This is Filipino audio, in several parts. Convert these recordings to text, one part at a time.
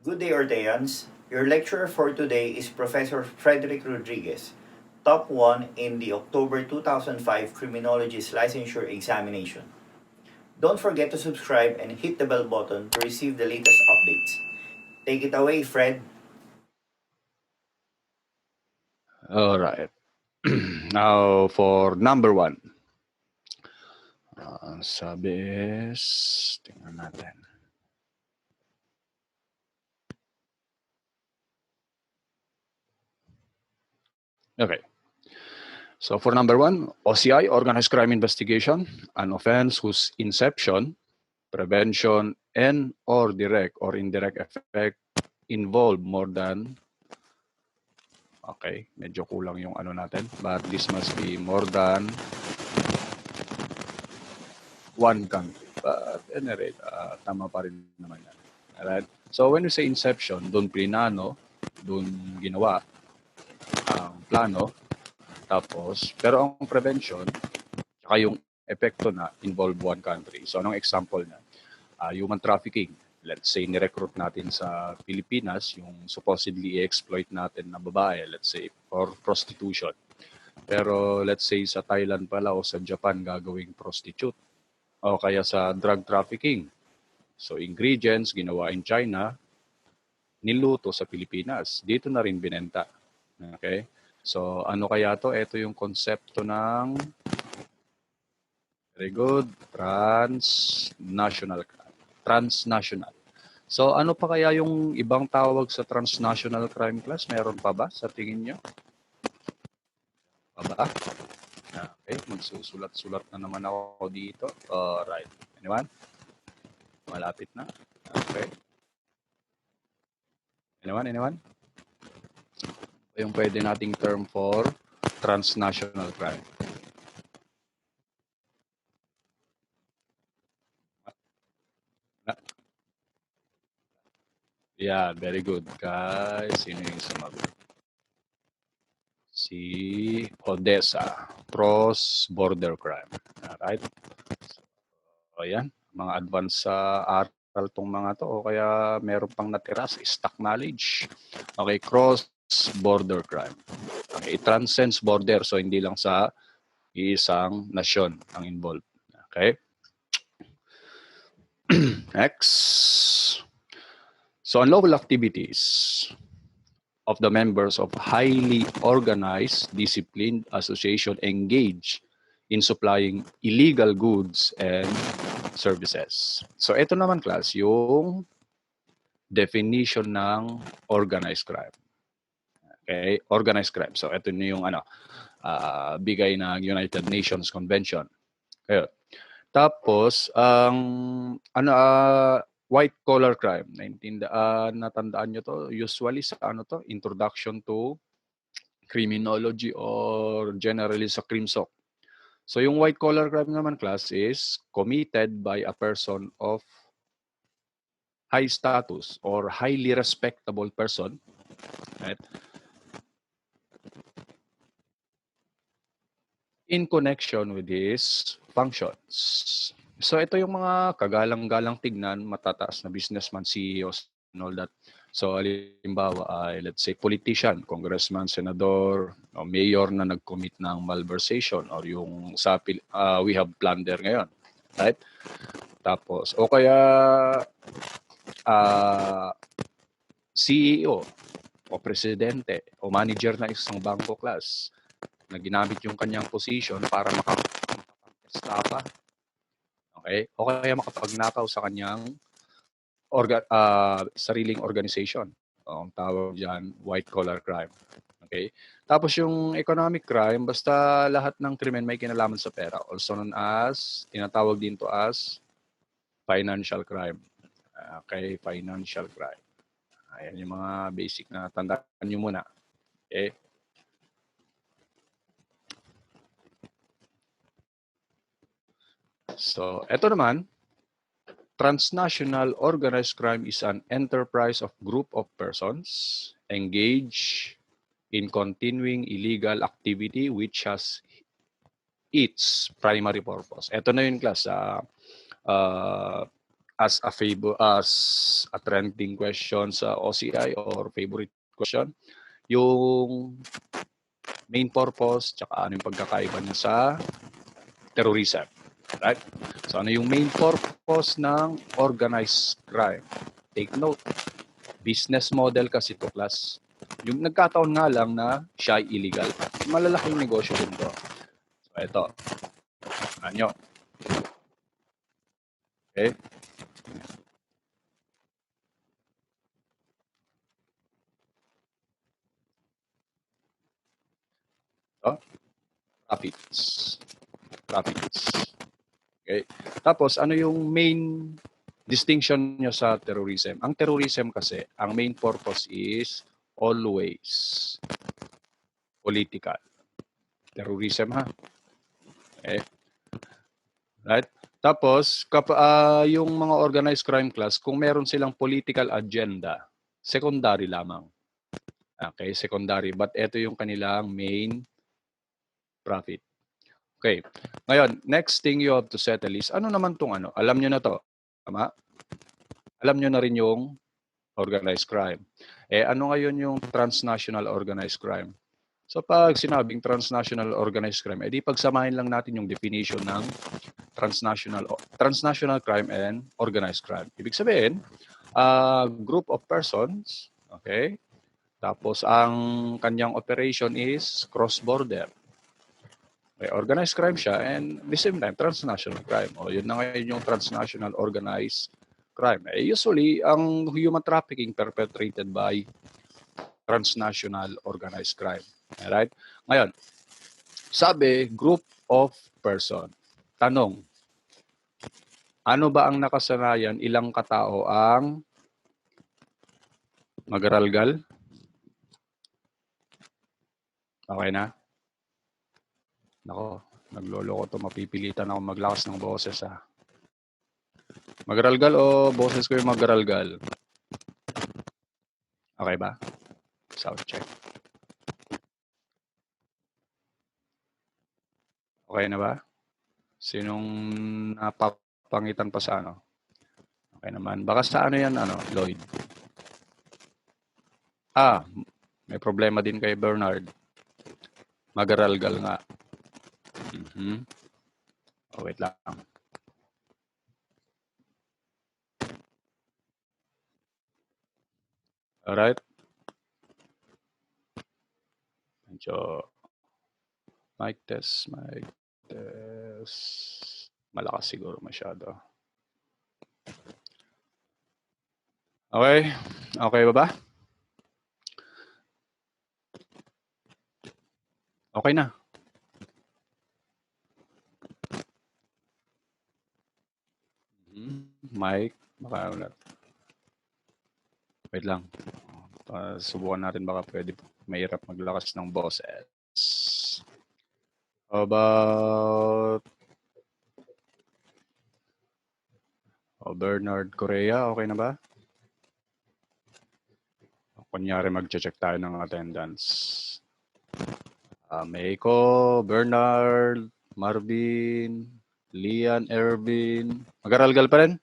Good day, Orteans. Your lecturer for today is Professor Frederick Rodriguez, top 1 in the October 2005 Criminology's licensure examination. Don't forget to subscribe and hit the bell button to receive the latest updates. Take it away, Fred. All right. Now for number 1. Sabi is, tingnan natin. Okay. So for number 1, OCI, Organized Crime Investigation, an offense whose inception, prevention, and or direct or indirect effect involve more than, okay, medyo kulang yung ano natin, but this must be more than one country. But at any rate, tama pa rin naman yan. Alright? So when we say inception, doon plinano, doon ginawa ang plano, tapos, pero ang prevention, saka yung epekto na involve one country. So anong example na? Human trafficking. Let's say, nirecruit natin sa Pilipinas, yung supposedly i-exploit natin na babae, let's say, for prostitution. Pero let's say sa Thailand pala o sa Japan gagawing prostitute. O kaya sa drug trafficking. So ingredients ginawa in China, niluto sa Pilipinas. Dito na rin binenta. Okay? So ano kaya to? Ito yung konsepto ng very good, transnational. So ano pa kaya yung ibang tawag sa transnational crime class? Meron pa ba sa tingin nyo? Pa ba? Okay, magsusulat-sulat na naman ako dito. Alright. Anyone? Malapit na. Okay. Anyone? Yung pwede nating term for transnational crime. Yeah, very good. Guys, sino yung sumagot? Si Odessa. Cross-border crime. Alright? So, ayan. Mga advanced sa aral tong mga to o kaya meron pang natira sa stock knowledge. Okay, cross-border crime. Okay, it transcends border. So, hindi lang sa isang nasyon ang involved. Okay? Next. So, unlawful activities of the members of highly organized, disciplined association engage in supplying illegal goods and services. So, ito naman, class, yung definition ng organized crime. Okay? Organized crime. So, ito na yung bigay ng United Nations Convention. Okay. Tapos, white collar crime. Natandaan nyo to, usually sa introduction to criminology or generally sa CRIMSOC. So yung white collar crime naman, class, is committed by a person of high status or highly respectable person, right? In connection with his functions. So ito yung mga kagalang-galang tignan, matataas na businessman, CEOs, and all that. So halimbawa ay let's say politician, congressman, senador, o mayor na nag-commit ng malversation or yung sa we have plunder ngayon, right? Tapos o kaya CEO o presidente o manager na isang bangko class na ginamit yung kanyang position para makapag-estafa, okay? O kaya makapagnakaw sa kanyang sariling organization. Ang tawag dyan, white collar crime. Okay? Tapos yung economic crime, basta lahat ng krimen may kinalaman sa pera. Also known as, tinatawag din to as financial crime. Okay, financial crime. Ayan yung mga basic na tandaan nyo muna. Okay? So, eto naman, transnational organized crime is an enterprise of group of persons engaged in continuing illegal activity which has its primary purpose. Ito na yun, class. as a trending question sa OCI or favorite question, yung main purpose tsaka ano yung pagkakaiba niya sa terrorism. Right? So ano yung main purpose ng organized crime? Take note, business model kasi to, class. Yung nagkataon nga lang na siya ay illegal. Malalaking negosyo din to. So ito, ano? Okay? Ito, profits. Profits. Okay? Tapos, ano yung main distinction nyo sa terrorism? Ang terrorism kasi, ang main purpose is always political. Terrorism, ha? Okay? Right? Tapos, yung mga organized crime class, kung meron silang political agenda, secondary lamang. Okay, secondary. But ito yung kanilang main profit. Okay. Ngayon, next thing you have to settle is, ano naman tong ano? Alam nyo na to. Tama? Alam nyo na rin yung organized crime. Ano ngayon yung transnational organized crime? So pag sinabing transnational organized crime, di pagsamahin lang natin yung definition ng transnational crime and organized crime. Ibig sabihin, group of persons, okay? Tapos ang kanyang operation is cross-border. Okay, organized crime siya and at the same time transnational crime. O yun na ngayon yung transnational organized crime. Usually, ang human trafficking perpetrated by transnational organized crime. Alright? Ngayon, sabi, group of person. Tanong, ano ba ang nakasanayan? Ilang katao ang magaralgal? Okay na? Nako, nagloloko to. Mapipilitan ako maglakas ng boses, ha. Magaralgal o boses ko yung magaralgal? Okay ba? Sound check. Okay na ba? Sinong napapangitan pa sa ano? Okay naman. Baka sa ano yan, ano, Lloyd? May problema din kay Bernard. Magaralgal nga. Wait lang. Alright. Medyo mic test. Malakas siguro masyado. Okay. Okay ba ba? Okay na. Mic. Baka ulit. Wait lang. Subukan natin baka pwede mahirap maglakas ng boses. How about Bernard Correa? Okay na ba? Kunyari mag-check tayo ng attendance. Meiko, Bernard, Marvin, Lian, Ervin. Mag-aralgal pa rin?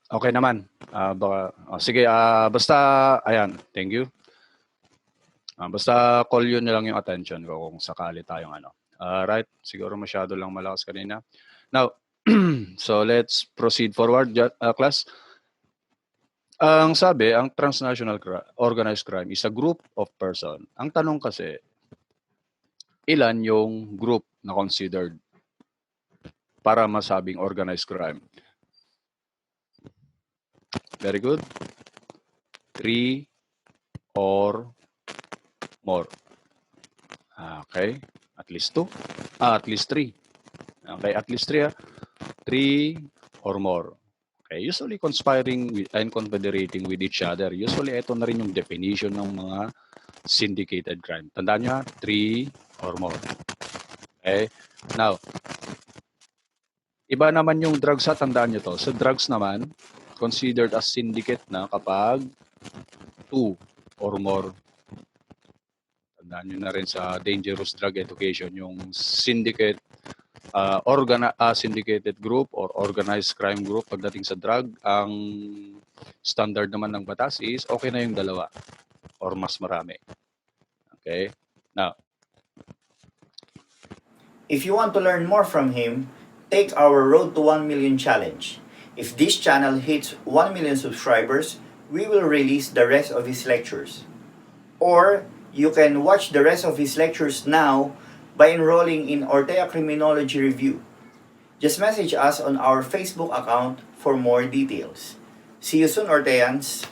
Okay naman. Sige, basta, ayan, thank you. Basta call yun na lang yung attention ko kung sakali tayong ano. Right, siguro masyado lang malakas kanina. Now, so let's proceed forward, class. Ang sabi, ang transnational organized crime is a group of person. Ang tanong kasi, ilan yung group na considered para masabing organized crime? Very good. 3 or more. Okay. At least 2. At least 3. Okay, at least 3. 3 or more. Okay, usually conspiring and confederating with each other. Usually, ito na rin yung definition ng mga syndicated crime. Tandaan nyo, 3 or more. Okay? Now, iba naman yung drugs, tandaan nyo to. Sa drugs naman, considered as syndicate na kapag 2 or more. Tandaan nyo na rin sa dangerous drug education, yung syndicate syndicated group or organized crime group pagdating sa drug, ang standard naman ng batas is okay na yung dalawa or mas marami. Okay? Now, If you want to learn more from him, take our Road to 1 Million challenge. If this channel hits 1 million subscribers, we will release the rest of his lectures. Or you can watch the rest of his lectures now by enrolling in Ortea Criminology Review. Just message us on our Facebook account for more details. See you soon, Orteans!